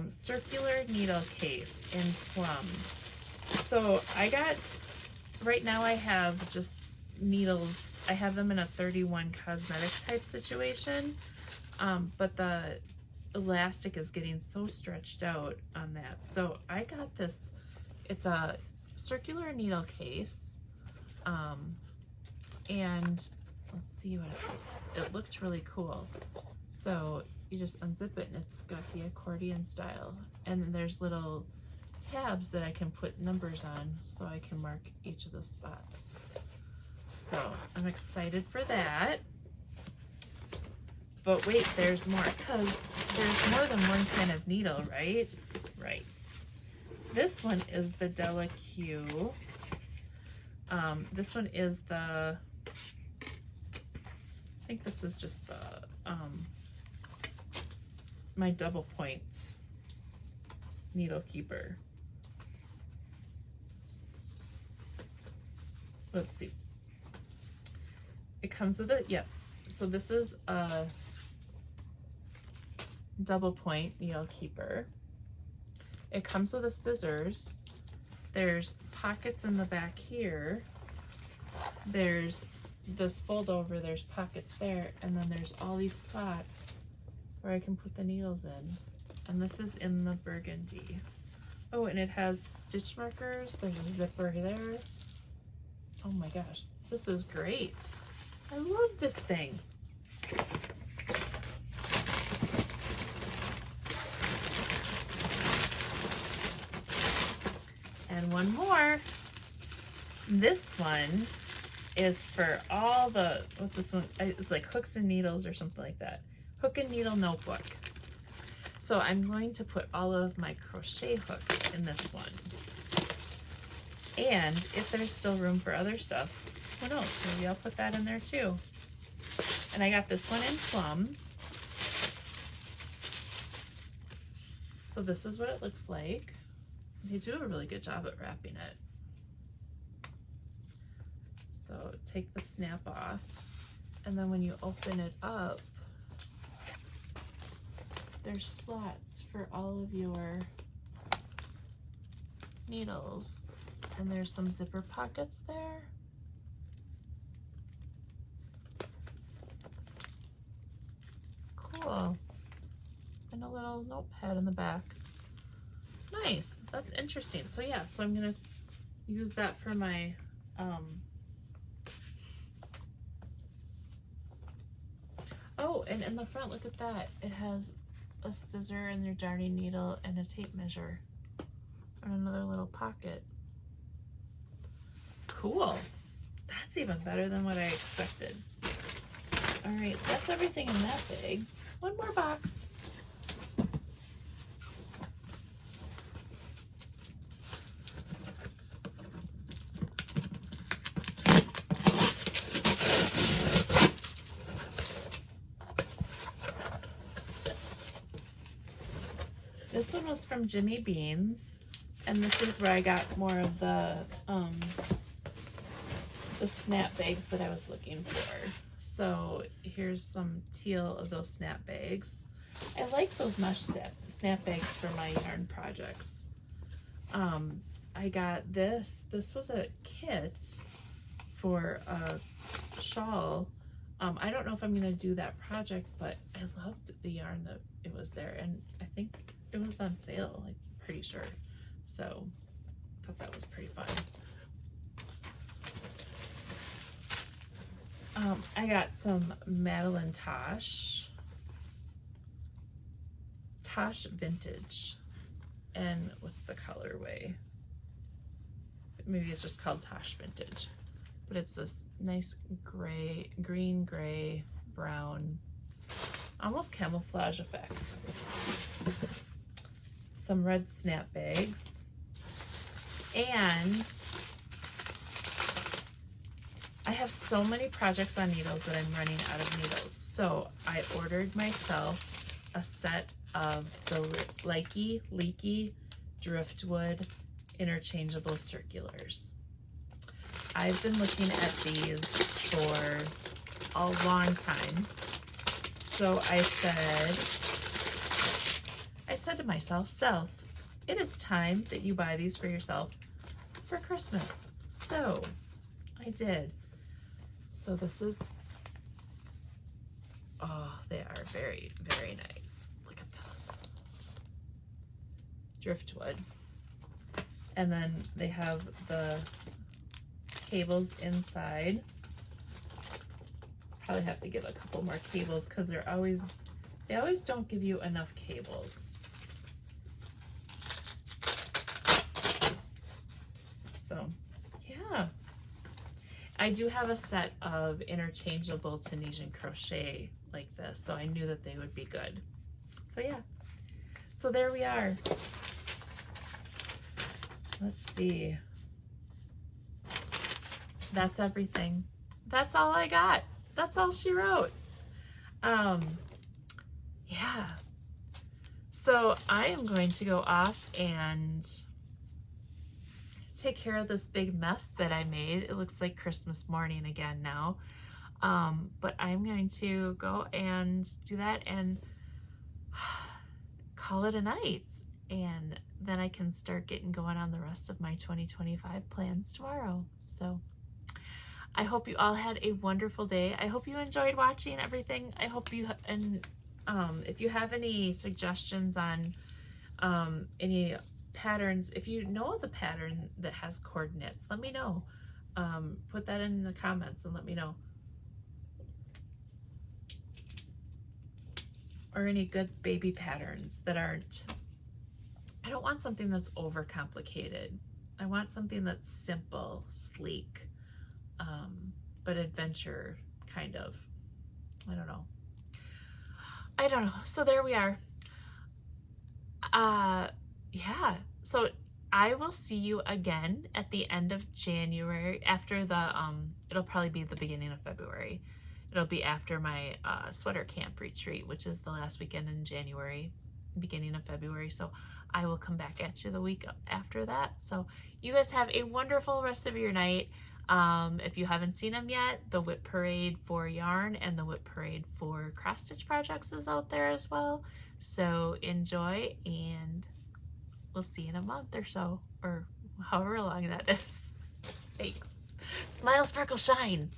circular needle case in plum. So I got, right now I have just needles. I have them in a 31 cosmetic type situation, but the elastic is getting so stretched out on that. So I got this, it's a circular needle case, and let's see what it looks. It looked really cool. So you just unzip it and it's got the accordion style, and then there's little tabs that I can put numbers on so I can mark each of the spots. So I'm excited for that. But wait, there's more, because there's more than one kind of needle, right? Right. This one is the Delicue. This one is the, I think this is just the, my double point needle keeper. let's see. It comes with it, yep. So this is a double point needle keeper. It comes with a scissors. There's pockets in the back here. There's this fold over, there's pockets there, and then there's all these spots where I can put the needles in. And this is in the burgundy. Oh, and it has stitch markers. There's a zipper there. Oh my gosh, this is great. I love this thing. And one more. This one is for all the, what's this one? It's like hooks and needles or something like that. Hook and needle notebook. So I'm going to put all of my crochet hooks in this one. And if there's still room for other stuff, who knows, maybe I'll put that in there too. And I got this one in plum. So this is what it looks like. They do a really good job at wrapping it. So take the snap off, and then when you open it up, there's slots for all of your needles, and there's some zipper pockets there. Cool. And a little notepad in the back. Nice, that's interesting. So yeah, so I'm gonna use that for my oh, and in the front, look at that. It has a scissor and your darning needle and a tape measure and another little pocket. Cool. That's even better than what I expected. All right, that's everything in that bag. One more box. This one was from Jimmy Beans, and this is where I got more of the snap bags that I was looking for. So here's some teal of those snap bags. I like those mesh snap bags for my yarn projects. I got this. This was a kit for a shawl. I don't know if I'm gonna do that project, but I loved the yarn that it was there, and I think it was on sale, like pretty sure. So I thought that was pretty fun. I got some Madeline Tosh Vintage, and what's the colorway? Maybe it's just called Tosh Vintage, but it's this nice gray, green, gray, brown, almost camouflage effect. Some red snap bags, and I have so many projects on needles that I'm running out of needles. So I ordered myself a set of the Leaky Driftwood interchangeable circulars. I've been looking at these for a long time. So I said to myself, Self, it is time that you buy these for yourself for Christmas. So I did. So this is, oh, they are very, very nice. Look at those. Driftwood. And then they have the cables inside. Probably have to get a couple more cables because they always don't give you enough cables. So yeah, I do have a set of interchangeable Tunisian crochet like this, so I knew that they would be good. So yeah, so there we are. Let's see. That's everything. That's all I got. That's all she wrote. Yeah. So I am going to go off and take care of this big mess that I made. It looks like Christmas morning again now. But I'm going to go and do that and call it a night. And then I can start getting going on the rest of my 2025 plans tomorrow. So I hope you all had a wonderful day. I hope you enjoyed watching everything. I hope you, and if you have any suggestions on any patterns, if you know of the pattern that has coordinates, let me know. Put that in the comments and let me know. Or any good baby patterns that aren't, I don't want something that's overcomplicated. I want something that's simple, sleek, but adventure kind of. I don't know. So there we are. Yeah. So I will see you again at the end of January after the, it'll probably be the beginning of February. It'll be after my sweater camp retreat, which is the last weekend in January, beginning of February. So I will come back at you the week after that. So you guys have a wonderful rest of your night. If you haven't seen them yet, the Whip Parade for yarn and the Whip Parade for cross stitch projects is out there as well. So enjoy, and we'll see you in a month or so, or however long that is. Thanks. Smile, sparkle, shine.